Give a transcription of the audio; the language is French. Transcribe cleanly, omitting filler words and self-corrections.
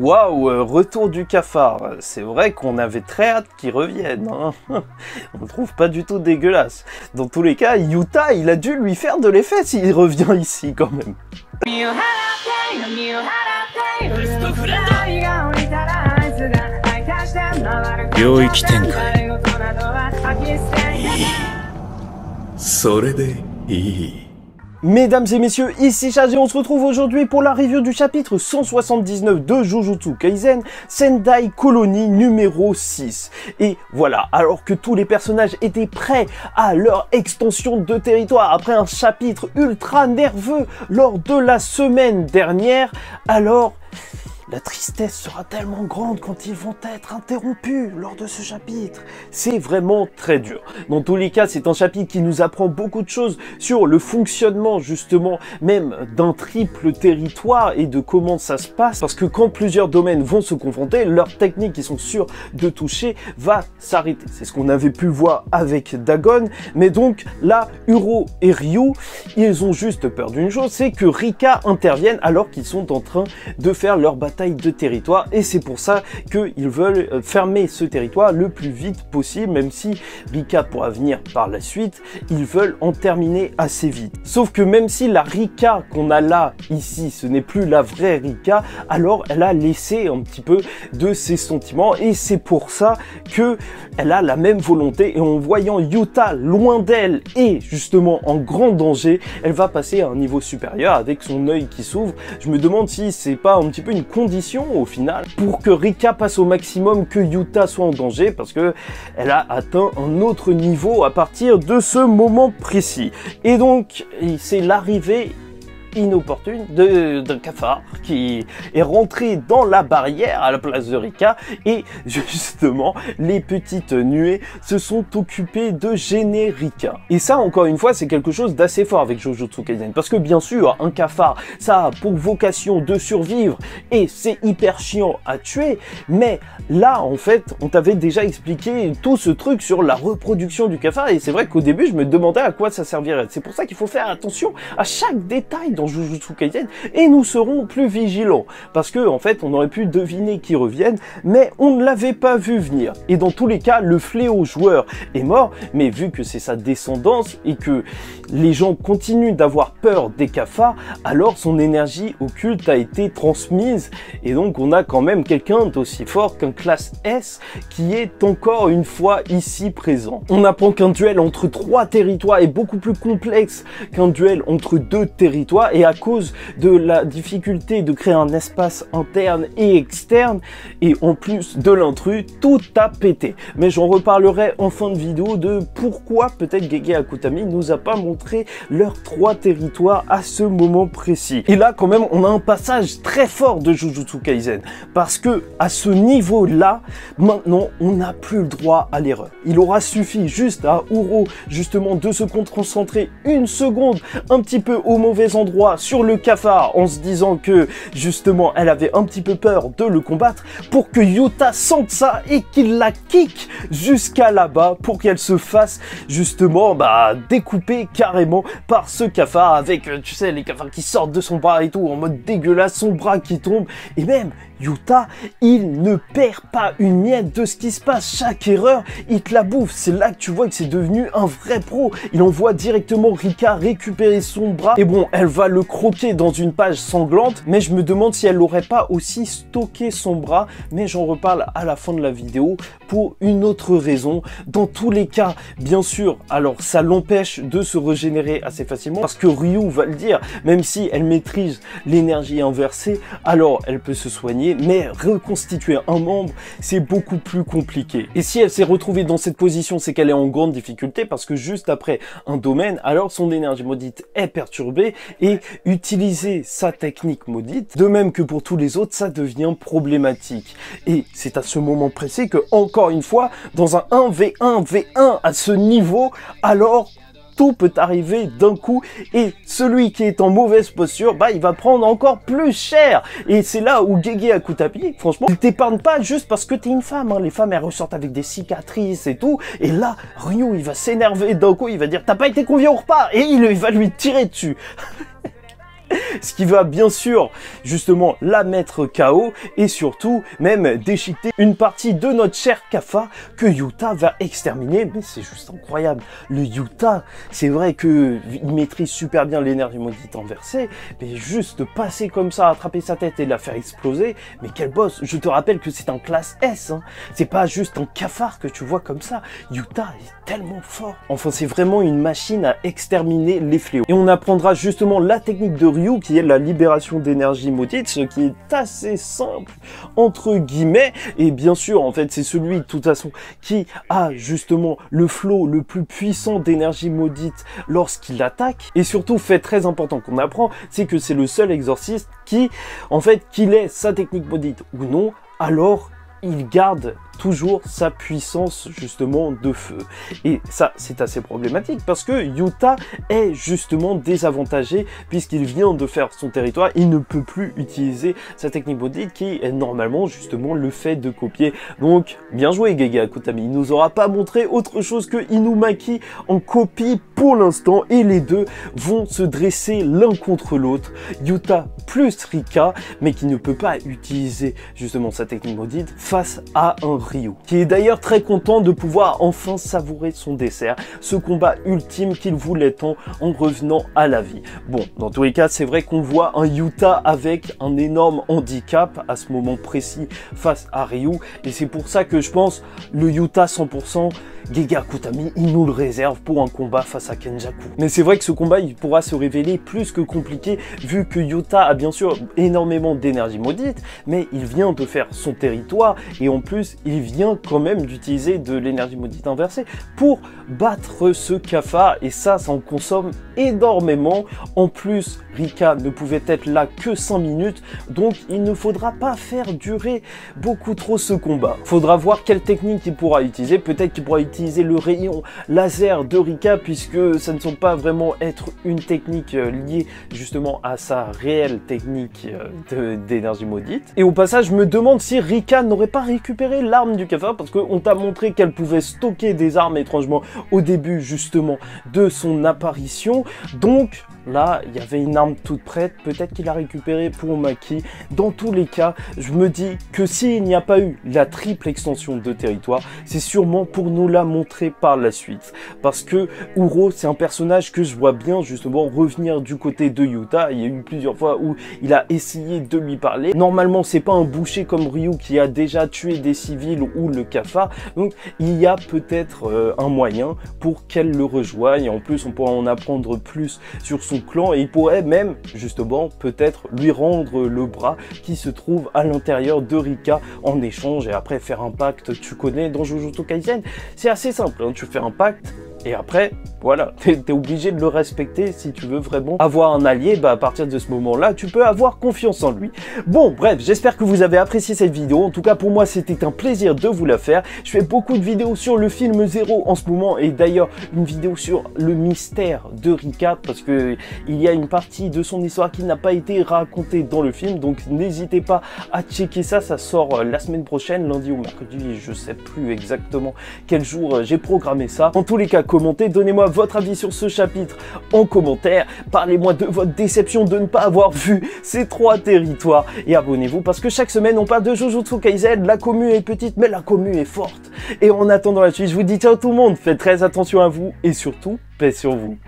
Waouh, retour du cafard. C'est vrai qu'on avait très hâte qu'il revienne. Hein. On le trouve pas du tout dégueulasse. Dans tous les cas, Yuta, il a dû lui faire de l'effet s'il revient ici quand même. Mesdames et messieurs, ici Chargé, on se retrouve aujourd'hui pour la review du chapitre 179 de Jujutsu Kaisen, Sendai Colony numéro 6. Et voilà, alors que tous les personnages étaient prêts à leur extension de territoire après un chapitre ultra nerveux lors de la semaine dernière, alors la tristesse sera tellement grande quand ils vont être interrompus lors de ce chapitre. C'est vraiment très dur. Dans tous les cas, c'est un chapitre qui nous apprend beaucoup de choses sur le fonctionnement, justement, même d'un triple territoire et de comment ça se passe. Parce que quand plusieurs domaines vont se confronter, leur technique qu'ils sont sûrs de toucher va s'arrêter. C'est ce qu'on avait pu voir avec Dagon. Mais donc, là, Uro et Ryu, ils ont juste peur d'une chose, c'est que Rika intervienne alors qu'ils sont en train de faire leur bataille de territoire, et c'est pour ça qu'ils veulent fermer ce territoire le plus vite possible, même si Rika pourra venir par la suite, ils veulent en terminer assez vite. Sauf que même si la Rika qu'on a là, ici, ce n'est plus la vraie Rika, alors elle a laissé un petit peu de ses sentiments, et c'est pour ça que elle a la même volonté, et en voyant Yuta loin d'elle et justement en grand danger, elle va passer à un niveau supérieur avec son œil qui s'ouvre. Je me demande si c'est pas un petit peu une condition au final pour que Rika passe au maximum, que Yuta soit en danger, parce que elle a atteint un autre niveau à partir de ce moment précis. Et donc c'est l'arrivée inopportune d'un cafard qui est rentré dans la barrière à la place de Rika, et justement les petites nuées se sont occupées de gêner Rika. Et ça, encore une fois, c'est quelque chose d'assez fort avec Jujutsu Kaisen, parce que bien sûr un cafard ça a pour vocation de survivre et c'est hyper chiant à tuer, mais là en fait on t'avait déjà expliqué tout ce truc sur la reproduction du cafard, et c'est vrai qu'au début je me demandais à quoi ça servirait. C'est pour ça qu'il faut faire attention à chaque détail dans Jujutsu Kaisen, et nous serons plus vigilants, parce que en fait on aurait pu deviner qu'ils reviennent, mais on ne l'avait pas vu venir. Et dans tous les cas, le fléau joueur est mort, mais vu que c'est sa descendance et que les gens continuent d'avoir peur des cafards, alors son énergie occulte a été transmise, et donc on a quand même quelqu'un d'aussi fort qu'un classe S qui est encore une fois ici présent. On apprend qu'un duel entre 3 territoires est beaucoup plus complexe qu'un duel entre 2 territoires, et à cause de la difficulté de créer un espace interne et externe, et en plus de l'intrus, tout a pété. Mais j'en reparlerai en fin de vidéo de pourquoi peut-être Gege Akutami nous a pas montré leurs 3 territoires à ce moment précis. Et là quand même on a un passage très fort de Jujutsu Kaisen, parce que à ce niveau là, maintenant on n'a plus le droit à l'erreur. Il aura suffi juste à Uro justement de se concentrer une seconde un petit peu au mauvais endroit sur le cafard, en se disant que justement elle avait un petit peu peur de le combattre, pour que Yuta sente ça et qu'il la kick jusqu'à là-bas, pour qu'elle se fasse justement découper carrément par ce cafard, avec tu sais les cafards qui sortent de son bras et tout en mode dégueulasse, son bras qui tombe, et même Yuta, il ne perd pas une miette de ce qui se passe. Chaque erreur, il te la bouffe. C'est là que tu vois que c'est devenu un vrai pro. Il envoie directement Rika récupérer son bras. Et bon, elle va le croquer dans une page sanglante, mais je me demande si elle n'aurait pas aussi stocké son bras. Mais j'en reparle à la fin de la vidéo pour une autre raison. Dans tous les cas, bien sûr, alors ça l'empêche de se régénérer assez facilement, parce que Ryu va le dire, même si elle maîtrise l'énergie inversée, alors elle peut se soigner, mais reconstituer un membre, c'est beaucoup plus compliqué. Et si elle s'est retrouvée dans cette position, c'est qu'elle est en grande difficulté, parce que juste après un domaine, alors son énergie maudite est perturbée, et utiliser sa technique maudite, de même que pour tous les autres, ça devient problématique. Et c'est à ce moment précis que, encore une fois, dans un 1v1v1 à ce niveau, alors tout peut arriver d'un coup, et celui qui est en mauvaise posture, il va prendre encore plus cher. Et c'est là où Gege Akutami, franchement, il t'épargne pas juste parce que t'es une femme, hein. Les femmes, elles ressortent avec des cicatrices et tout, et là, Ryu, il va s'énerver d'un coup, il va dire, t'as pas été convié au repas, et il va lui tirer dessus. Ce qui va bien sûr justement la mettre KO et surtout même déchiqueter une partie de notre cher Kaffa que Yuta va exterminer. Mais c'est juste incroyable. Le Yuta, c'est vrai qu'il maîtrise super bien l'énergie maudite inversée, mais juste passer comme ça, attraper sa tête et la faire exploser, mais quel boss. Je te rappelle que c'est un classe S, hein. C'est pas juste un cafard que tu vois comme ça. Yuta est tellement fort. Enfin, c'est vraiment une machine à exterminer les fléaux. Et on apprendra justement la technique de Ryu qui est la libération d'énergie maudite, ce qui est assez simple entre guillemets. Et bien sûr, en fait, c'est celui de toute façon qui a justement le flot le plus puissant d'énergie maudite lorsqu'il attaque. Et surtout, fait très important qu'on apprend, c'est que c'est le seul exorciste qui, en fait, qu'il ait sa technique maudite ou non, alors il garde toujours sa puissance justement de feu. Et ça, c'est assez problématique parce que Yuta est justement désavantagé puisqu'il vient de faire son territoire. Il ne peut plus utiliser sa technique maudite qui est normalement justement le fait de copier. Donc, bien joué Gege Akutami. Il nous aura pas montré autre chose que Inumaki en copie pour l'instant et les deux vont se dresser l'un contre l'autre. Yuta plus Rika, mais qui ne peut pas utiliser justement sa technique maudite face à un Ryu, qui est d'ailleurs très content de pouvoir enfin savourer son dessert, ce combat ultime qu'il voulait tant en revenant à la vie. Bon, dans tous les cas, c'est vrai qu'on voit un Yuta avec un énorme handicap à ce moment précis face à Ryu, et c'est pour ça que je pense le Yuta 100%, Gege Akutami, il nous le réserve pour un combat face à Kenjaku. Mais c'est vrai que ce combat, il pourra se révéler plus que compliqué, vu que Yuta a bien sûr énormément d'énergie maudite, mais il vient de faire son territoire, et en plus, il vient quand même d'utiliser de l'énergie maudite inversée pour battre ce cafard, et ça en consomme énormément. En plus, Rika ne pouvait être là que 5 minutes, donc il ne faudra pas faire durer beaucoup trop ce combat. Faudra voir quelle technique il pourra utiliser. Peut-être qu'il pourra utiliser le rayon laser de Rika, puisque ça ne semble pas vraiment être une technique liée justement à sa réelle technique d'énergie maudite. Et au passage, je me demande si Rika n'aurait pas récupéré l'arme du cafard, parce qu'on t'a montré qu'elle pouvait stocker des armes étrangement au début justement de son apparition. Donc là, il y avait une arme toute prête, peut-être qu'il a récupéré pour Maki. Dans tous les cas, je me dis que s'il n'y a pas eu la triple extension de territoire, c'est sûrement pour nous la montrer par la suite. Parce que Uro, c'est un personnage que je vois bien justement revenir du côté de Yuta. Il y a eu plusieurs fois où il a essayé de lui parler. Normalement, c'est pas un boucher comme Ryu qui a déjà tué des civils ou le cafard. Donc, il y a peut-être un moyen pour qu'elle le rejoigne. Et en plus, on pourra en apprendre plus sur son clan et il pourrait même justement peut-être lui rendre le bras qui se trouve à l'intérieur de Rika en échange et après faire un pacte. Tu connais dans Jujutsu Kaisen, c'est assez simple, hein. Tu fais un pacte et après voilà, t'es obligé de le respecter si tu veux vraiment avoir un allié. Bah à partir de ce moment-là, tu peux avoir confiance en lui. Bon, bref, j'espère que vous avez apprécié cette vidéo. En tout cas, pour moi, c'était un plaisir de vous la faire. Je fais beaucoup de vidéos sur le film Zero en ce moment et d'ailleurs une vidéo sur le mystère de Rika parce que il y a une partie de son histoire qui n'a pas été racontée dans le film. Donc n'hésitez pas à checker ça. Ça sort la semaine prochaine, lundi ou mercredi. Je sais plus exactement quel jour j'ai programmé ça. En tous les cas, commentez, donnez-moi votre avis sur ce chapitre en commentaire. Parlez-moi de votre déception de ne pas avoir vu ces 3 territoires et abonnez-vous parce que chaque semaine on parle de Jujutsu Kaisen. La commu est petite mais la commu est forte. Et en attendant la suite, je vous dis ciao tout le monde, faites très attention à vous et surtout, paix sur vous.